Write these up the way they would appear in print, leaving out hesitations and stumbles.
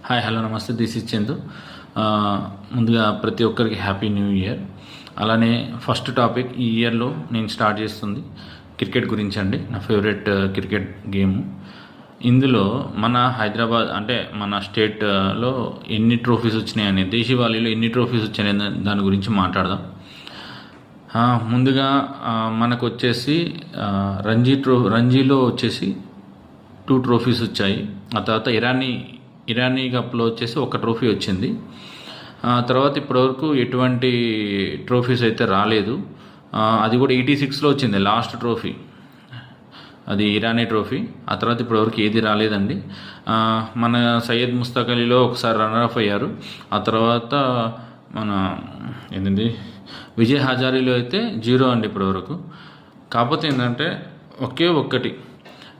Hi hello నమస్తే, this is Chandu. ముందుగా ప్రతి ఒక్కరికి హ్యాపీ న్యూ ఇయర్. అలానే ఫస్ట్ టాపిక్ ఈ ఇయర్లో నేను స్టార్ట్ చేస్తుంది క్రికెట్ గురించి అండి. నా ఫేవరెట్ క్రికెట్ గేమ్. ఇందులో మన హైదరాబాద్ అంటే మన స్టేట్లో ఎన్ని ట్రోఫీస్ వచ్చినాయని, దేశవాళీలో ఎన్ని ట్రోఫీస్ వచ్చాయని దాని గురించి మాట్లాడదాం. ముందుగా మనకు వచ్చేసి రంజీలో వచ్చేసి 2 ట్రోఫీస్ వచ్చాయి. ఆ తర్వాత ఇరానీ కప్లో వచ్చేసి 1 ట్రోఫీ వచ్చింది. తర్వాత ఇప్పటివరకు ఎటువంటి ట్రోఫీస్ అయితే రాలేదు. అది కూడా 86లో వచ్చింది లాస్ట్ ట్రోఫీ, అది ఇరానీ ట్రోఫీ. ఆ తర్వాత ఇప్పటివరకు ఏది రాలేదండి. మన సయ్యద్ ముస్తాక్ అలీలో ఒకసారి రన్నర్ అయ్యారు. ఆ తర్వాత మన ఏంటండి విజయ్ హజారీలో అయితే 0 అండి ఇప్పటివరకు. కాకపోతే ఏంటంటే ఒక్కటి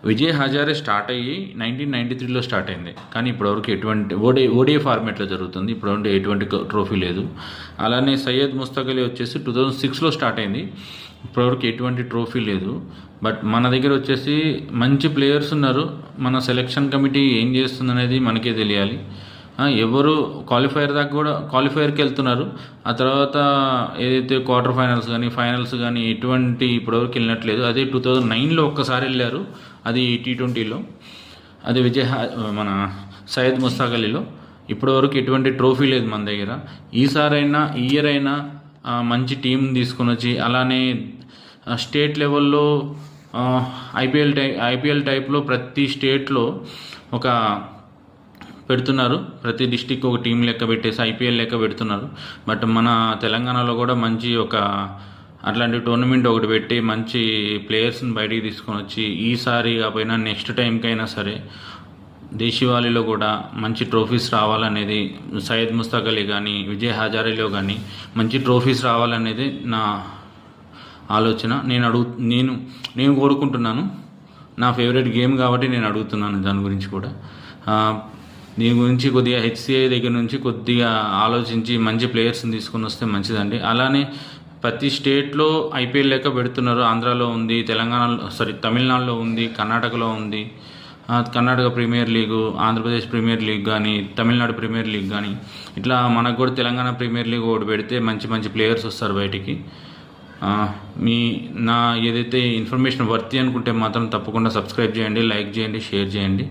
విజయ్ హజారే స్టార్ట్ అయ్యి 1993లో స్టార్ట్ అయింది, కానీ ఇప్పటివరకు ఎటువంటి ఓడిఐ ఫార్మేట్లో జరుగుతుంది. ఇప్పటివరకు ఎటువంటి ట్రోఫీ లేదు. అలానే సయ్యద్ ముస్తాక్ అలీ వచ్చేసి 2006లో స్టార్ట్ అయింది, ఇప్పటివరకు ఎటువంటి ట్రోఫీ లేదు. బట్ మన దగ్గర వచ్చేసి మంచి ప్లేయర్స్ ఉన్నారు. మన సెలెక్షన్ కమిటీ ఏం చేస్తుంది అనేది మనకే తెలియాలి. ఎవరు క్వాలిఫైర్కి వెళ్తున్నారు. ఆ తర్వాత ఏదైతే క్వార్టర్ ఫైనల్స్ కానీ ఫైనల్స్ కానీ ఎటువంటి ఇప్పటివరకు వెళ్ళినట్లేదు. అదే 2009లో ఒక్కసారి వెళ్ళారు, అది T20లో. అది మన సయ్యద్ ముస్తాక్ అలీలో. ఇప్పటివరకు ఎటువంటి ట్రోఫీ లేదు మన దగ్గర. ఈ ఇయర్ అయినా మంచి టీం తీసుకొని వచ్చి, అలానే స్టేట్ లెవెల్లో ఐపీఎల్ టైప్లో ప్రతి స్టేట్లో ఒక పెడుతున్నారు. ప్రతి డిస్టిక్ ఒక టీం లెక్క పెట్టేసి ఐపీఎల్ లెక్క పెడుతున్నారు. బట్ మన తెలంగాణలో కూడా మంచి అట్లాంటి టోర్నమెంట్ ఒకటి పెట్టి మంచి ప్లేయర్స్ని బయటికి తీసుకొని వచ్చి, ఈసారి కాకపోయినా నెక్స్ట్ టైంకైనా సరే దేశవాళీలో కూడా మంచి ట్రోఫీస్ రావాలనేది, సయ్యద్ ముస్తాక్ అలీ కానీ విజయ్ హజారీలో కానీ మంచి ట్రోఫీస్ రావాలనేది నా ఆలోచన. నేను కోరుకుంటున్నాను. నా ఫేవరెట్ గేమ్ కాబట్టి నేను అడుగుతున్నాను దాని గురించి కూడా. దీని గురించి కొద్దిగా HCI దగ్గర నుంచి కొద్దిగా ఆలోచించి మంచి ప్లేయర్స్ని తీసుకొని వస్తే మంచిదండి. అలానే ప్రతి స్టేట్లో ఐపీఎల్ లెక్క పెడుతున్నారు. ఆంధ్రాలో ఉంది, తమిళనాడులో ఉంది, కర్ణాటకలో ఉంది. Karnataka premier league, Andhra Pradesh premier league కానీ, తమిళనాడు ప్రీమియర్ లీగ్ కానీ, ఇట్లా మనకు కూడా తెలంగాణ ప్రీమియర్ లీగ్ ఒకటి పెడితే మంచి ప్లేయర్స్ వస్తారు బయటికి. నా ఏదైతే ఇన్ఫర్మేషన్ వర్తి అనుకుంటే మాత్రం తప్పకుండా సబ్స్క్రైబ్ చేయండి, లైక్ చేయండి, షేర్ చేయండి.